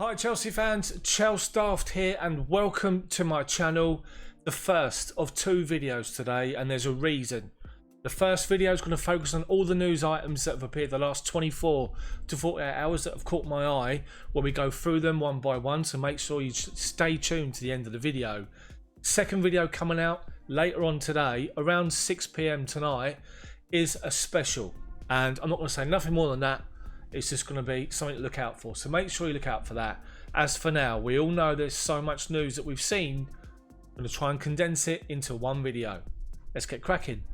Hi Chelsea fans, Chels Daft here and welcome to my channel. The first of two videos today, and there's a reason. The first video is going to focus on all the news items that have appeared the last 24 to 48 hours that have caught my eye, where we go through them one by one, so make sure you stay tuned to the end of the video. Second video coming out later on today, around 6 PM tonight, is a special. And I'm not going to say nothing more than that. It's just going to be something to look out for. So make sure you look out for that. As for now, we all know there's so much news that we've seen. I'm going to try and condense it into one video. Let's get cracking.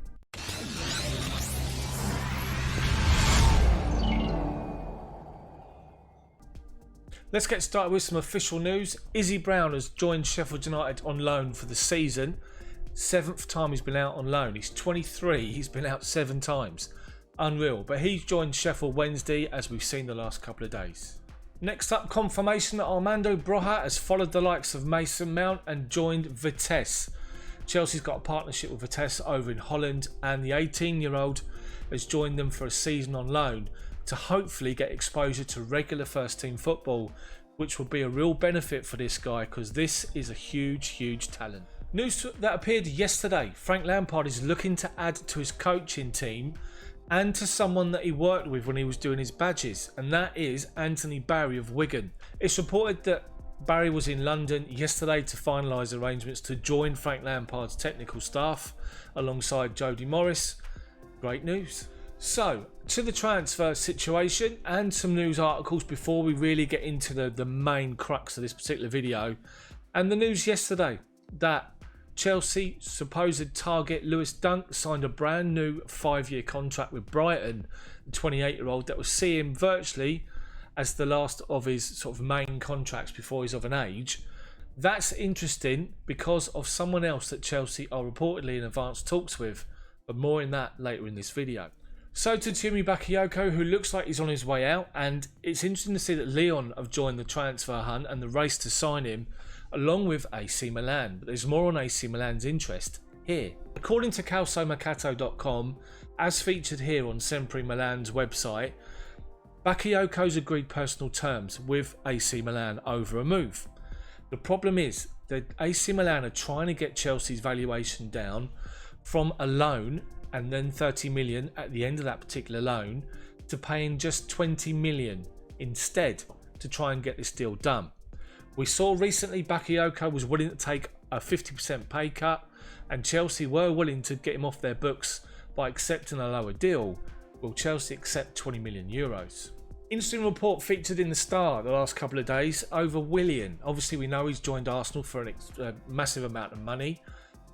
Let's get started with some official news. Izzy Brown has joined Sheffield United on loan for the season. 7th time he's been out on loan. He's 23. He's been out 7 times. Unreal, but he's joined Sheffield Wednesday, as we've seen the last couple of days. Next up, confirmation that Armando Broja has followed the likes of Mason Mount and joined Vitesse. Chelsea's got a partnership with Vitesse over in Holland, and the 18-year-old has joined them for a season on loan to hopefully get exposure to regular first-team football, which will be a real benefit for this guy because this is a huge talent. News that appeared yesterday: Frank Lampard is looking to add to his coaching team and to someone that he worked with when he was doing his badges, and that is Anthony Barry of Wigan. It's reported that Barry was in London yesterday to finalise arrangements to join Frank Lampard's technical staff alongside Jody Morris. Great news. So, to the transfer situation and some news articles before we really get into the main crux of this particular video. And the news yesterday that Chelsea supposed target Lewis Dunk signed a brand new 5-year contract with Brighton, the 28-year-old, that will see him virtually as the last of his sort of main contracts before he's of an age. That's interesting because of someone else that Chelsea are reportedly in advanced talks with, but more in that later in this video. So to Tumi Bakayoko, who looks like he's on his way out, and it's interesting to see that Lyon have joined the transfer hunt and the race to sign him, along with AC Milan, but there's more on AC Milan's interest here. According to calciomercato.com, as featured here on Sempre Milan's website, Bakayoko's agreed personal terms with AC Milan over a move. The problem is that AC Milan are trying to get Chelsea's valuation down from a loan and then 30 million at the end of that particular loan to paying just 20 million instead to try and get this deal done. We saw recently Bakayoko was willing to take a 50% pay cut, and Chelsea were willing to get him off their books by accepting a lower deal. Will Chelsea accept 20 million euros? Interesting report featured in the Star the last couple of days over Willian. Obviously we know he's joined Arsenal for a massive amount of money,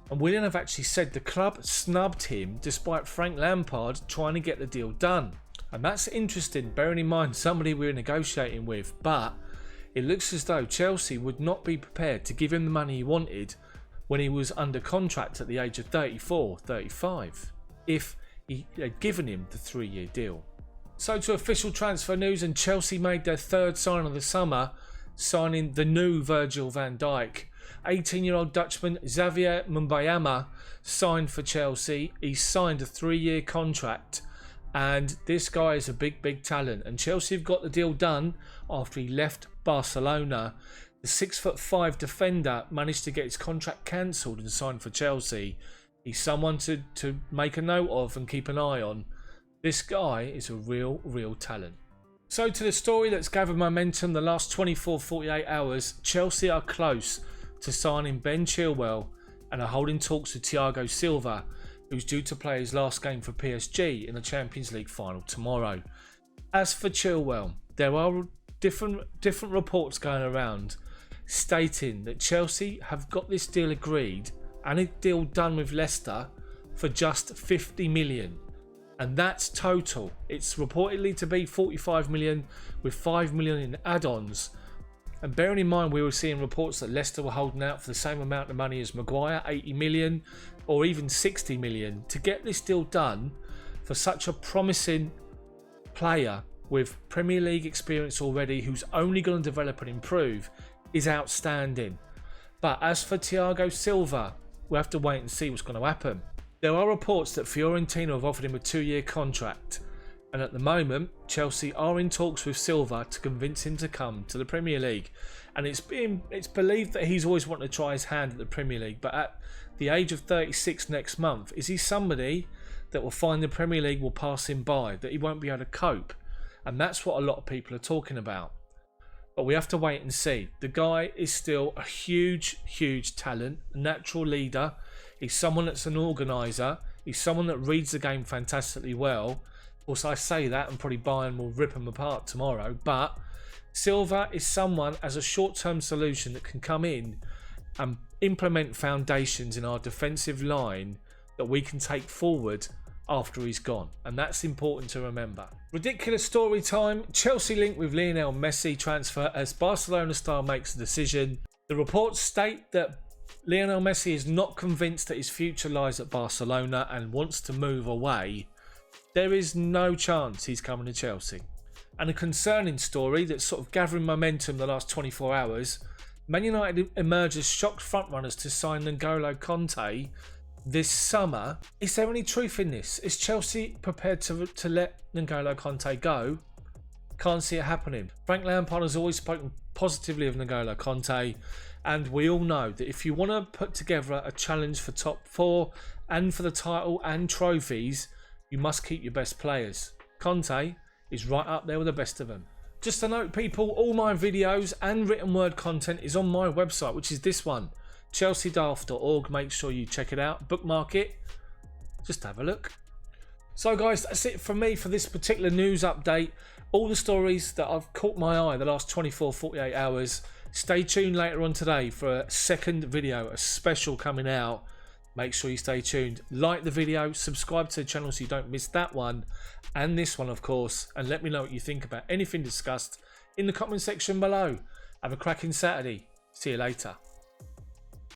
and Willian have actually said the club snubbed him despite Frank Lampard trying to get the deal done. And that's interesting, bearing in mind somebody we were negotiating with, but it looks as though Chelsea would not be prepared to give him the money he wanted when he was under contract at the age of 34, 35, if he had given him the 3-year deal. So to official transfer news, and Chelsea made their third signing of the summer, signing the new Virgil van Dijk. 18-year-old Dutchman Xavier Mumbayama signed for Chelsea. He signed a 3-year contract, and this guy is a big talent, and Chelsea have got the deal done after he left Barcelona. The 6'5" defender managed to get his contract cancelled and signed for Chelsea. He's someone to make a note of and keep an eye on. This guy is a real talent. So to the story that's gathered momentum the last 24-48 hours, Chelsea are close to signing Ben Chilwell and are holding talks with Thiago Silva, who's due to play his last game for PSG in the Champions League final tomorrow. As for Chilwell, there are different reports going around stating that Chelsea have got this deal agreed and a deal done with Leicester for just 50 million. And that's total. It's reportedly to be 45 million with 5 million in add-ons. And bearing in mind we were seeing reports that Leicester were holding out for the same amount of money as Maguire, 80 million or even 60 million. To get this deal done for such a promising player with Premier League experience already, who's only going to develop and improve, is outstanding. But as for Thiago Silva, we'll have to wait and see what's going to happen. There are reports that Fiorentina have offered him a 2-year contract. And at the moment, Chelsea are in talks with Silva to convince him to come to the Premier League. And it's believed that he's always wanted to try his hand at the Premier League. But at the age of 36 next month, is he somebody that will find the Premier League will pass him by, that he won't be able to cope? And that's what a lot of people are talking about. But we have to wait and see. The guy is still a huge, huge talent, a natural leader. He's someone that's an organiser. He's someone that reads the game fantastically well. Of course, I say that and probably Bayern will rip him apart tomorrow. But Silva is someone as a short-term solution that can come in and implement foundations in our defensive line that we can take forward after he's gone. And that's important to remember. Ridiculous story time. Chelsea linked with Lionel Messi transfer as Barcelona star makes a decision. The reports state that Lionel Messi is not convinced that his future lies at Barcelona and wants to move away. There is no chance he's coming to Chelsea. And a concerning story that's sort of gathering momentum the last 24 hours. Man United emerged as shocked frontrunners to sign N'Golo Kante this summer. Is there any truth in this? Is Chelsea prepared to let N'Golo Kante go? Can't see it happening. Frank Lampard has always spoken positively of N'Golo Kante, and we all know that if you want to put together a challenge for top 4 and for the title and trophies, you must keep your best players. Kante is right up there with the best of them. Just a note, people, all my videos and written word content is on my website, which is this one, chelseadaft.org. Make sure you check it out, bookmark it, just have a look. So guys, that's it from me for this particular news update. All the stories that I've caught my eye the last 24-48 hours. Stay tuned later on today for a second video, a special coming out. Make sure you stay tuned. Like the video, subscribe to the channel so you don't miss that one and this one, of course. And let me know what you think about anything discussed in the comment section below. Have a cracking Saturday. See you later.